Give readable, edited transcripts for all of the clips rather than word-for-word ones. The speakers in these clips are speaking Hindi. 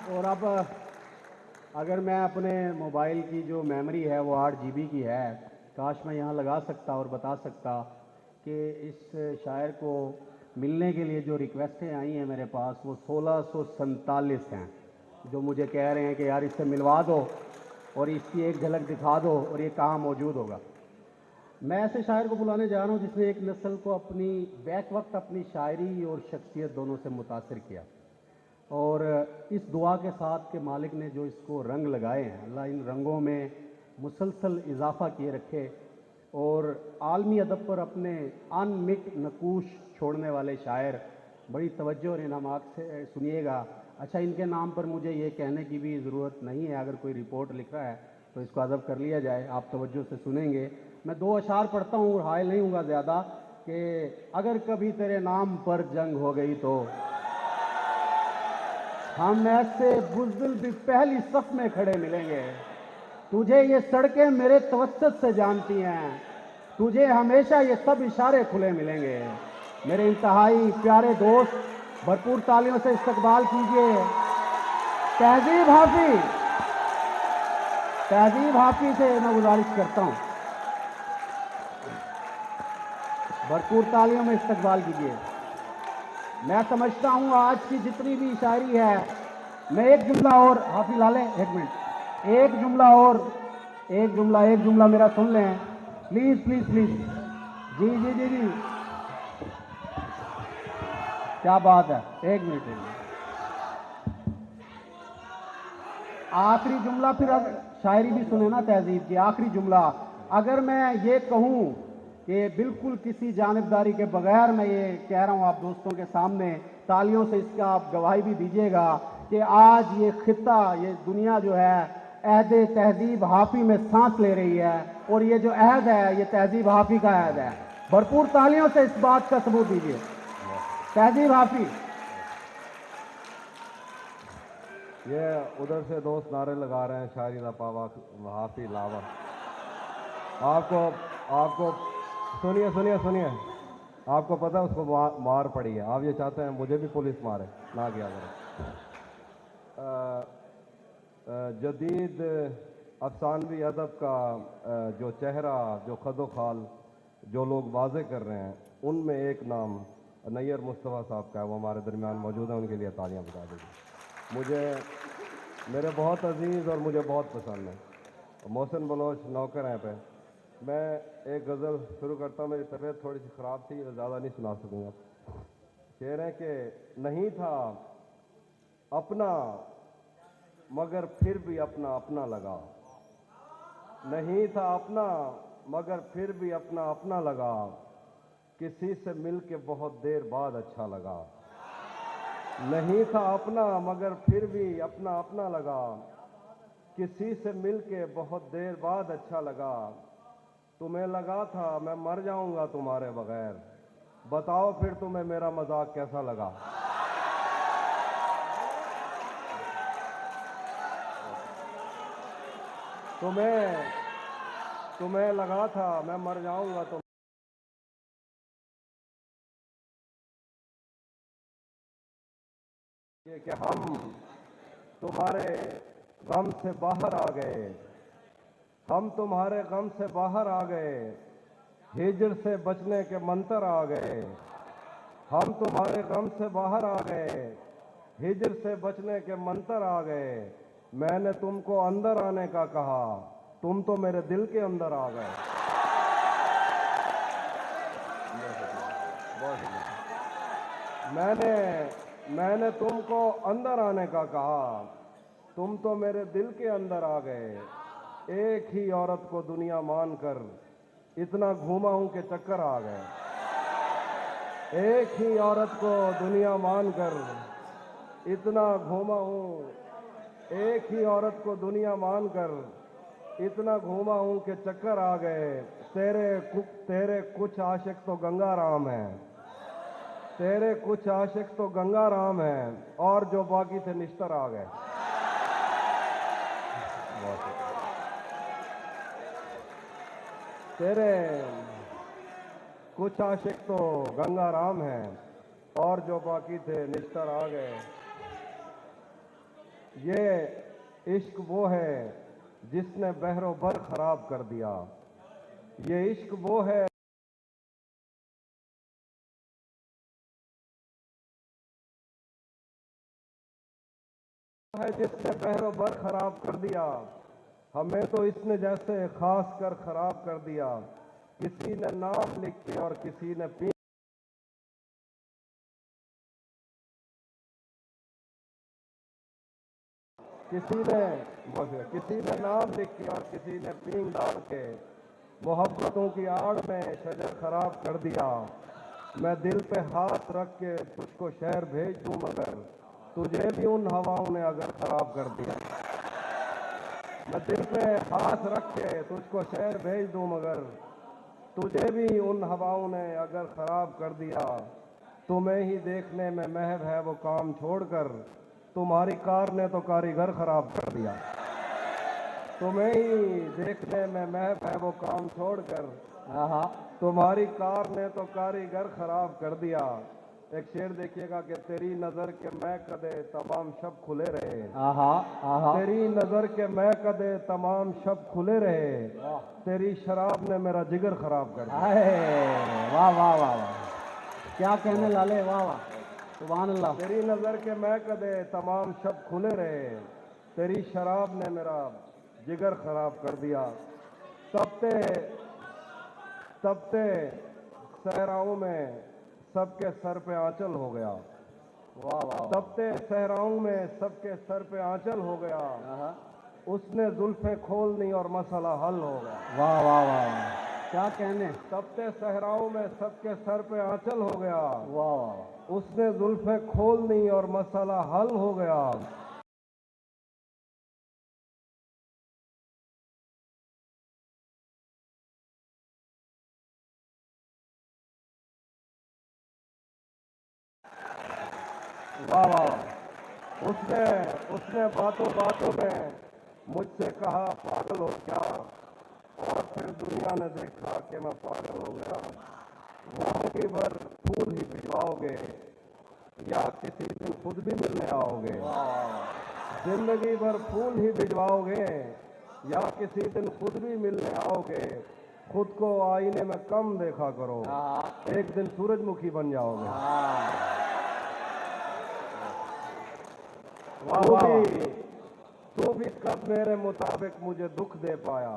और अब अगर मैं अपने मोबाइल की जो मेमोरी है वो 8 GB की है, काश मैं यहाँ लगा सकता और बता सकता कि इस शायर को मिलने के लिए जो रिक्वेस्टें आई हैं मेरे पास वो 1647 हैं, जो मुझे कह रहे हैं कि यार इससे मिलवा दो और इसकी एक झलक दिखा दो और ये कहाँ मौजूद होगा। मैं ऐसे शायर को बुलाने जा रहा हूँ जिसने एक नस्ल को अपनी बैक वक्त अपनी शायरी और शख्सियत दोनों से मुतासिर किया, और इस दुआ के साथ कि मालिक ने जो इसको रंग लगाए हैं, अल्लाह इन रंगों में मुसलसल इजाफा किए रखे और आलमी अदब पर अपने अनमिट नकूश छोड़ने वाले शायर। बड़ी तवज्जो और इनामात से सुनिएगा। अच्छा, इनके नाम पर मुझे ये कहने की भी ज़रूरत नहीं है, अगर कोई रिपोर्ट लिख रहा है तो इसको अदब कर लिया जाए। आप तवज्जो से सुनेंगे। मैं 2 अशार पढ़ता हूँ और हायल नहीं हूँगा ज़्यादा कि अगर कभी तेरे नाम पर जंग हो गई तो हम ऐसे बुज़दिल भी पहली सफ में खड़े मिलेंगे। तुझे ये सड़कें मेरे तवस्सुत से जानती हैं, तुझे हमेशा ये सब इशारे खुले मिलेंगे। मेरे इंतहाई प्यारे दोस्त, भरपूर तालियों से इस्तकबाल कीजिए तहजीब हाफी से मैं गुजारिश करता हूँ, भरपूर तालियों में इस्तकबाल कीजिए। मैं समझता हूँ आज की जितनी भी शायरी है, मैं एक जुमला और, हाफी लाले एक मिनट, एक जुमला मेरा सुन लें प्लीज प्लीज प्लीज। जी जी जी जी, क्या बात है, एक मिनट। आखिरी जुमला, फिर अब शायरी भी सुने ना तहजीब की। आखिरी जुमला, अगर मैं ये कहूँ कि बिल्कुल किसी जानिबदारी के बगैर मैं ये कह रहा हूँ आप दोस्तों के सामने, तालियों से इसका आप गवाही भी दीजिएगा कि आज ये खित्ता, ये दुनिया जो है अहद तहजीब हाफी में सांस ले रही है, और ये जो अहद है ये तहजीब हाफी का अहद है। भरपूर तालियों से इस बात का सबूत दीजिए। तहजीब हाफी। ये उधर से दोस्त नारे लगा रहे हैं शायरी दा पावा हाफी लावा। आपको आपको सुनिए सुनिए सुनिए, आपको पता है उसको मार पड़ी है, आप ये चाहते हैं मुझे भी पुलिस मारे ना गया जदीद अफसानवी अदब का जो चेहरा, जो खदो खाल जो लोग वाजे कर रहे हैं, उनमें एक नाम नैयर मुस्तफ़ा साहब का है। वो हमारे दरमियान मौजूद है, उनके लिए तालियां बजा दीजिए। मुझे मेरे बहुत अजीज़ और मुझे बहुत पसंद है मोहसिन बलोच नौकर हैं पे। मैं एक गज़ल शुरू करता हूँ। मेरी तबीयत थोड़ी सी ख़राब थी, ज़्यादा नहीं सुना सकूँगा। शेर है कि नहीं था अपना मगर फिर भी अपना अपना लगा, नहीं था अपना मगर फिर भी अपना अपना लगा, किसी से मिल के बहुत देर बाद अच्छा लगा। नहीं था अपना मगर फिर भी अपना अपना लगा, किसी से मिल के बहुत देर बाद अच्छा लगा। तुम्हें लगा था मैं मर जाऊंगा तुम्हारे बगैर, बताओ फिर तुम्हें मेरा मजाक कैसा लगा। तुम्हें लगा था मैं मर जाऊंगा तुम कि हम तुम्हारे गम से बाहर आ गए, हम तुम्हारे गम से बाहर आ गए, हिजर से बचने के मंतर आ गए। हम तुम्हारे गम से बाहर आ गए, हिजर से बचने के मंतर आ गए। मैंने तुमको अंदर आने का कहा, तुम तो मेरे दिल के अंदर आ गए। मैंने तुमको अंदर आने का कहा, तुम तो मेरे दिल के अंदर आ गए। एक ही औरत को दुनिया मानकर इतना घूमा हूं कि चक्कर आ गए। एक ही औरत को दुनिया मानकर इतना घूमा हूं, एक ही औरत को दुनिया मानकर इतना घूमा हूं कि चक्कर आ गए। तेरे कुछ आशिक तो गंगा राम हैं, तेरे कुछ आशिक तो गंगा राम हैं, और जो बाकी थे निश्तर आ गए। तेरे कुछ आशिक तो गंगा राम हैं, और जो बाकी थे निश्तर आ गए। ये इश्क वो है जिसने बहरो बर खराब कर दिया। ये इश्क वो है जिसने बहरो बर खराब कर दिया। हमें तो इसने जैसे खास कर खराब कर दिया। किसी ने नाम लिख के और किसी ने पी, किसी ने नाम लिख के और किसी ने पींग डाल के मोहब्बतों की आड़ में शजर खराब कर दिया। मैं दिल पे हाथ रख के तुझको शहर भेज दूं मगर तुझे भी उन हवाओं ने अगर खराब कर दिया। मैं दिल पे हाथ रख के तुझको शहर भेज दूं मगर तुझे भी उन हवाओं ने अगर खराब कर दिया। तुम्हें ही देखने में महव है वो काम छोड़कर तुम्हारी कार ने तो कारीगर खराब कर दिया। तुम्हें ही देखने में महव है वो काम छोड़कर आहा तुम्हारी कार ने तो कारीगर खराब कर दिया। एक शेर देखिएगा कि तेरी नजर के मैं कदे तमाम शब खुले रहे। आहा आहा तेरी नजर के मैं कदे तमाम शब खुले रहे। तेरी शराब ने मेरा जिगर खराब कर दिया। हाय वाह वाह वाह वाह, क्या कहने लाले, वाह वाह, सुभान अल्लाह। तेरी नजर के मैं कदे तमाम शब खुले रहे। तेरी शराब ने मेरा जिगर खराब कर दिया। तपते तपते सहराओं में सबके सर पे आंचल हो गया। वाह वाह तपते सहराओं में सबके सर पे आंचल हो गया। आहा उसने जुल्फे खोल दी और मसला हल हो गया। वाह वाह वाह वाह, क्या कहने, तपते सहराओं में सबके सर पे आंचल हो गया। वाह वाह उसने जुल्फे खोल दी और मसला हल हो गया। वाह वाह, उसने उसने बातों बातों में मुझसे कहा पागल हो क्या, और फिर दुनिया ने देखा कि मैं पागल हो गया। जिंदगी भर फूल ही भिजवाओगे या किसी दिन खुद भी मिलने आओगे। जिंदगी भर फूल ही भिजवाओगे या किसी दिन खुद भी मिलने आओगे। खुद को आईने में कम देखा करो, एक दिन सूरजमुखी बन जाओगे। तू भी कब मेरे मुताबिक मुझे दुख दे पाया।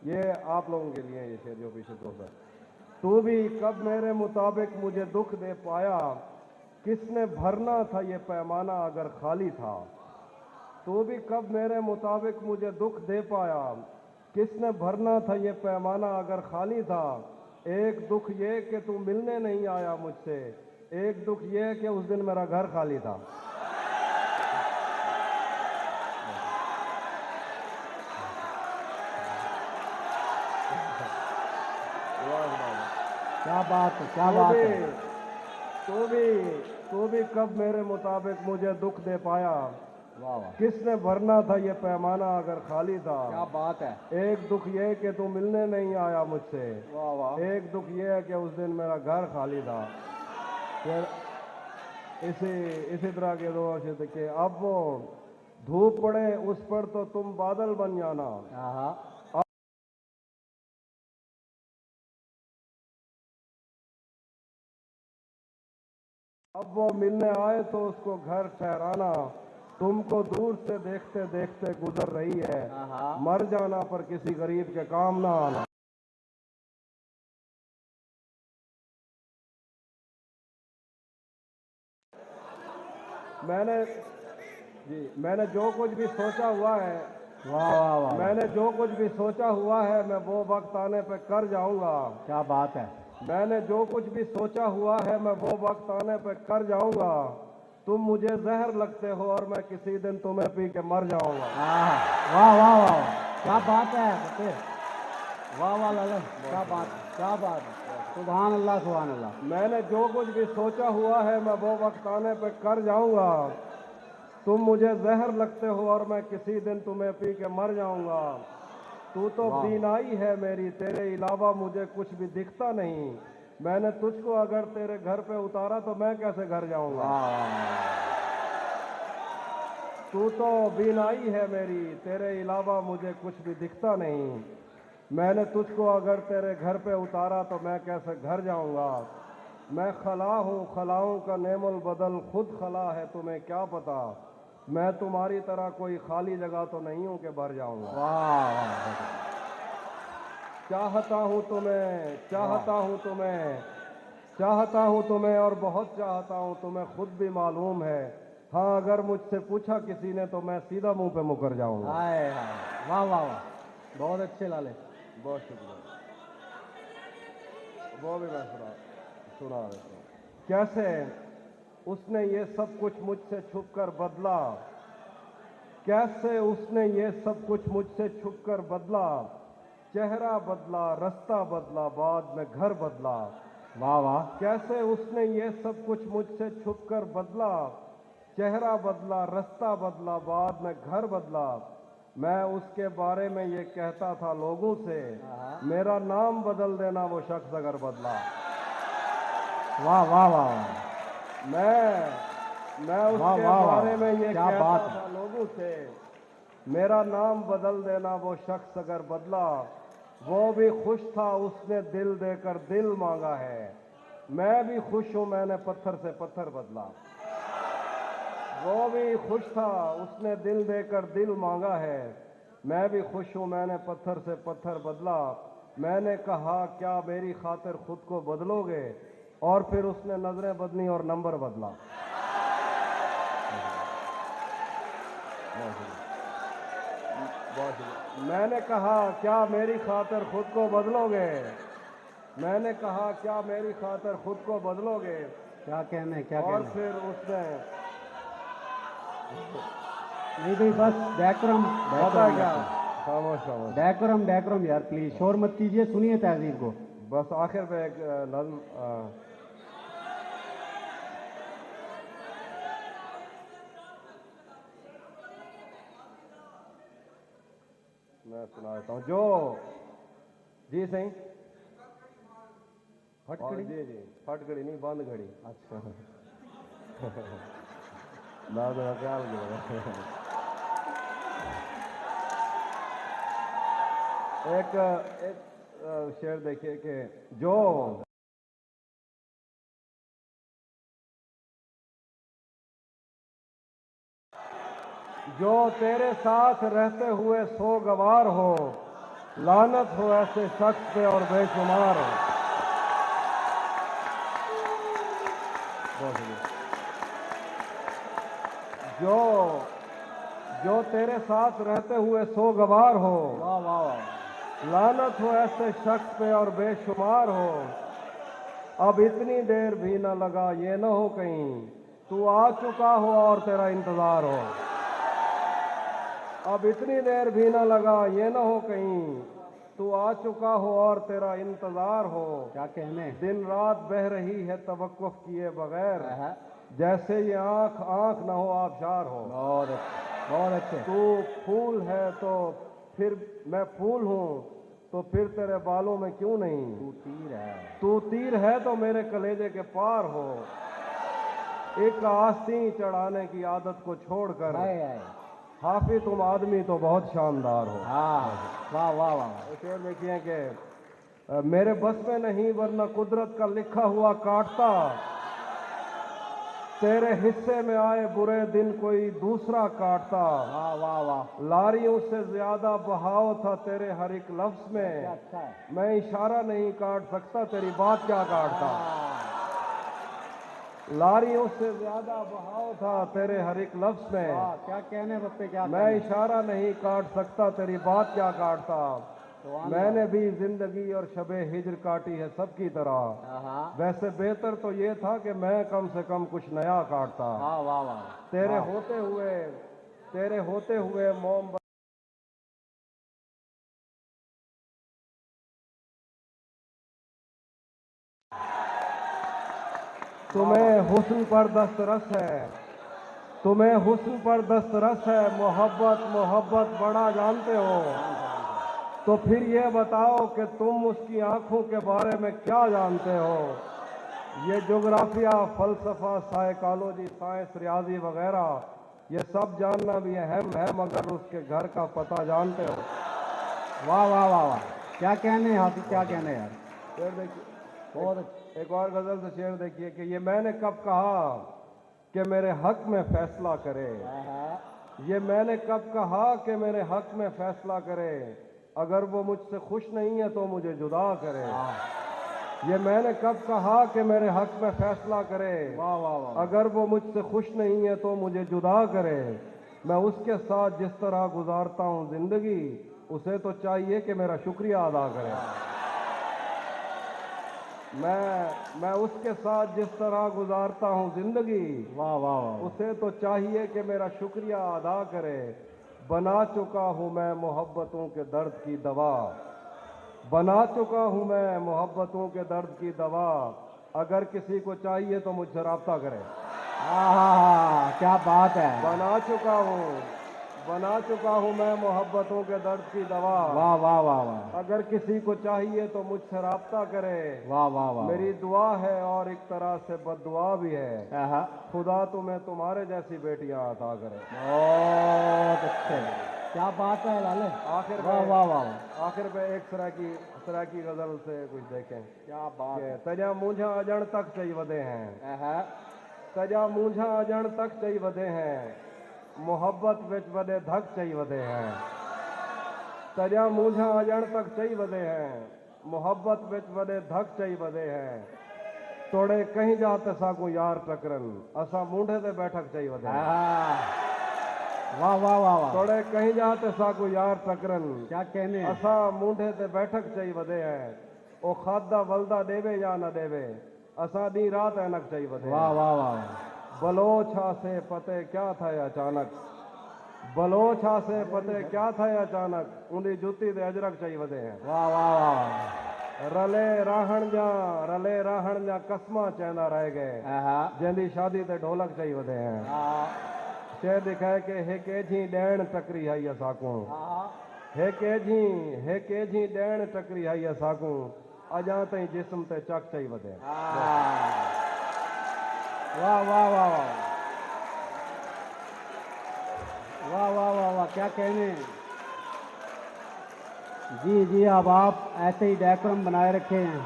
ये आप लोगों के लिए ये शेर जो पीछे दो सर। तू भी कब मेरे मुताबिक मुझे दुख दे पाया। किसने भरना था ये पैमाना अगर खाली था। तू भी कब मेरे मुताबिक मुझे दुख दे पाया। किसने भरना था ये पैमाना अगर खाली था। एक दुख ये कि तू मिलने नहीं आया मुझसे। एक दुख ये कि उस दिन मेरा घर खाली था। क्या बात है, क्या बात है। तू भी कब मेरे मुताबिक मुझे दुख दे पाया। वाह वाह, किसने भरना था ये पैमाना अगर खाली था। क्या बात है। एक दुख ये कि तू मिलने नहीं आया मुझसे। वाह वाह, एक दुख ये है कि उस दिन मेरा घर खाली था। फिर इसी तरह के दो शेर के अब वो धूप पड़े उस पर तो तुम बादल बन जाना। आहा अब वो मिलने आए तो उसको घर ठहराना। तुमको दूर से देखते देखते गुजर रही है। आहा मर जाना पर किसी गरीब के काम ना आना। मैंने जो कुछ भी सोचा हुआ है, वाह वाह वाह, मैंने जो कुछ भी सोचा हुआ है मैं वो वक्त आने पे कर जाऊंगा। क्या बात है। मैंने जो कुछ भी सोचा हुआ है मैं वो वक्त आने पे कर जाऊंगा। तुम मुझे जहर लगते हो और मैं किसी दिन तुम्हें पी के मर जाऊंगा। वाह वाह वाह, क्या बात है फिर, वाह वाह लाले, क्या बात है, क्या बात है, सुभान अल्लाह सुभान अल्लाह। मैंने जो कुछ भी सोचा हुआ है मैं वो वक्त आने पे कर जाऊंगा। तुम मुझे जहर लगते हो और मैं किसी दिन तुम्हें पी के मर जाऊंगा। तू तो बीनाई है मेरी, तेरे अलावा मुझे कुछ भी दिखता नहीं। मैंने तुझको अगर तेरे घर पे उतारा तो मैं कैसे घर जाऊंगा। तू तो बीनाई है मेरी, तेरे अलावा मुझे कुछ भी दिखता नहीं। मैंने तुझको अगर तेरे घर पे उतारा तो मैं कैसे घर जाऊंगा। मैं खला हूँ, खलाओं का नेमुल बदल, खुद खला है तुम्हें क्या पता। मैं तुम्हारी तरह कोई खाली जगह तो नहीं हूँ कि भर जाऊंगा। वाह वाह चाहता हूँ तुम्हें, चाहता हूँ तुम्हें, चाहता हूँ तुम्हें और बहुत चाहता हूँ, तुम्हें खुद भी मालूम है। हाँ, अगर मुझसे पूछा किसी ने तो मैं सीधा मुंह पे मुकर जाऊंगा। हाय हाय, वाह वाह वाह, बहुत अच्छे लाले। बहुत शुक्रिया। वो भी मैं सुना देता हूँ। कैसे उसने ये सब कुछ मुझसे छुपकर बदला, कैसे उसने ये सब कुछ मुझसे छुपकर बदला। चेहरा बदला, रास्ता बदला, बाद में घर बदला। वाह वाह, कैसे उसने ये सब कुछ मुझसे छुपकर बदला। चेहरा बदला, रास्ता बदला, बाद में घर बदला। मैं उसके बारे में ये कहता था लोगों से, मेरा नाम बदल देना वो शख्स अगर बदला। वाह वाह वाह, मैं उसके वाह, वाह, बारे में ये क्या कहता बात था लोगों से, मेरा नाम बदल देना वो शख्स अगर बदला। वो भी खुश था, उसने दिल देकर दिल मांगा है। मैं भी खुश हूं, मैंने पत्थर से पत्थर बदला। वो भी खुश था, उसने दिल देकर दिल मांगा है। मैं भी खुश हूं, मैंने पत्थर से पत्थर बदला। मैंने कहा क्या मेरी खातिर खुद को बदलोगे, और फिर उसने नजरें बदली और नंबर बदला। मैंने कहा क्या मेरी खातिर खुद को बदलोगे, मैंने कहा क्या मेरी खातिर खुद को बदलोगे। क्या कहने, क्या और कहने। फिर उसने नहीं भाई, बस डेकोरम, पता क्या, खामोश खामोश, डेकोरम डेकोरम यार, प्लीज शोर मत कीजिए, सुनिए तहजीब को। बस आखिर पे एक नज्म मैं सुना देता हूँ। जो जी सही फटकड़ी, जी जी, फटकड़ी नहीं, बंद घड़ी। अच्छा ना तो ख्याल किया। एक एक शेर देखिए कि जो तेरे साथ रहते हुए सोगवार हो, लानत हो ऐसे शख्स पे और बेशुमार हो। जो जो तेरे साथ रहते हुए सोगवार हो, वाह वाह वाह, लानत हो ऐसे शख्स पे और बेशुमार हो। अब इतनी देर भी न लगा ये न हो कहीं तू आ चुका हो और तेरा इंतजार हो। अब इतनी देर भी न लगा ये न हो कहीं तू आ चुका हो और तेरा इंतजार हो। क्या कहने। दिन रात बह रही है तवक्कुफ किए बगैर, हाँ, जैसे ये आंख आंख न हो आबशार हो। बहुत अच्छे, बहुत अच्छे। तू फूल है तो फिर मैं फूल हूँ, तो फिर तेरे बालों में क्यों नहीं। तू तीर है, तू तीर है तो मेरे कलेजे के पार हो। एक आस्तीन चढ़ाने की आदत को छोड़कर हाय हाय, हाफिज तुम आदमी तो बहुत शानदार हो। हाँ, वाह वाह वाह, शेर देखिए कि मेरे बस में नहीं वरना कुदरत का लिखा हुआ काटता। तेरे हिस्से में आए बुरे दिन कोई दूसरा काटता। वाह वाह वाह, लारियों से ज्यादा बहाव था तेरे हर एक लफ्ज क्या में। अच्छा है। मैं इशारा नहीं काट सकता, तेरी बात क्या काटता। लारियों से ज्यादा बहाव था तेरे हर एक लफ्ज में। वाह, क्या कहने पप्पे, क्या मैं कहने। इशारा नहीं काट सकता, तेरी बात क्या काटता। मैंने भी जिंदगी और शबे हिज्र काटी है सबकी तरह। हाँ, वैसे बेहतर तो ये था कि मैं कम से कम कुछ नया काटता। वाह वाह वाह, तेरे वाह। होते हुए मोम तुम्हें हुस्न पर दस्तरस है, तुम्हें हुस्न पर दस्तरस है। मोहब्बत मोहब्बत बड़ा जानते हो, तो फिर ये बताओ कि तुम उसकी आंखों के बारे में क्या जानते हो। ये जोग्राफिया, फलसफा, साइकोलॉजी, साइंस, रियाजी वगैरह ये सब जानना भी अहम है, मगर उसके घर का पता जानते हो? वाह वाह वाह वाह, क्या कहने हैं हाफिज, क्या कहने हैं यार। शेर देखिए, बहुत अच्छा। एक और गजल से शेर देखिए कि ये मैंने कब कहा कि मेरे हक में फैसला करे, ये मैंने कब कहा कि मेरे हक में फैसला करे, अगर वो मुझसे खुश नहीं है तो मुझे जुदा करे। ये मैंने कब कहा कि मेरे हक में फैसला करे, वाह वाह वाह, अगर वो मुझसे खुश नहीं है तो मुझे जुदा करे। मैं उसके साथ जिस तरह गुजारता हूँ जिंदगी, उसे तो चाहिए कि मेरा शुक्रिया अदा करे। मैं उसके साथ जिस तरह गुजारता हूँ जिंदगी, वाह वाह वाह, उसे तो चाहिए कि मेरा शुक्रिया अदा करे। बना चुका हूँ मैं मोहब्बतों के दर्द की दवा, बना चुका हूँ मैं मोहब्बतों के दर्द की दवा, अगर किसी को चाहिए तो मुझसे राब्ता करे। क्या बात है। बना चुका हूँ मैं मोहब्बतों के दर्द की दवा, वाह वाह वाह वाह, अगर किसी को चाहिए तो मुझसे राब्ता करे। वाह वाह वाह, मेरी दुआ है और एक तरह से बद्दुआ भी है, आहा, खुदा तुम्हें तुम्हारे जैसी बेटियां अता करे। बहुत अच्छे, क्या बात है लाले। आखिर वाह में वाह वाह, आखिर में एक तरह की गजल से कुछ देखें। क्या बात है। तजा मुझा अजण तक चई वधे हैं, आहा, तजा मुझा अजण तक चई वधे हैं, मोहब्बत विच वडे धक चई वधे हैं। तजा मुझा अजण तक चई वधे हैं, मोहब्बत विच वडे धक चई वधे हैं। तोड़े कहीं जाते साकू यार टकरन, असा मूंढे ते बैठक चई वधे हैं। आहा, वाह वाह वाह वाह, तोड़े कहीं जाते साकू यार टकरन, क्या कहने हैं। असा मूंढे ते बैठक चई वधे हैं। ओ खादा वलदा देवे या न देवे, असा दी रात ऐनक चई वधे हैं। वाह वाह वाह, बलोछा से पते क्या था अचानक, बलोछा से पते क्या था अचानक, उंदी जुती ते अजरक चई वधे हैं। वाह वाह वाह, रले राहण जा कसमा चैंदा रह गए, आहा, जंदी शादी ते ढोलक चई वधे हैं। आहा, शेर दिखाए कि हिक एझी ॾियण टकरी आई असाकूं, आहा, हिक एझी ॾियण टकरी आई असाकूं, अजां ताईं जिस्म ते चक चई वधे हैं। वाह वाह वाह वाह, वाह वाह वाह वाह, क्या कहने हैं। जी जी, अब आप ऐसे ही डेकोरम बनाए रखे हैं।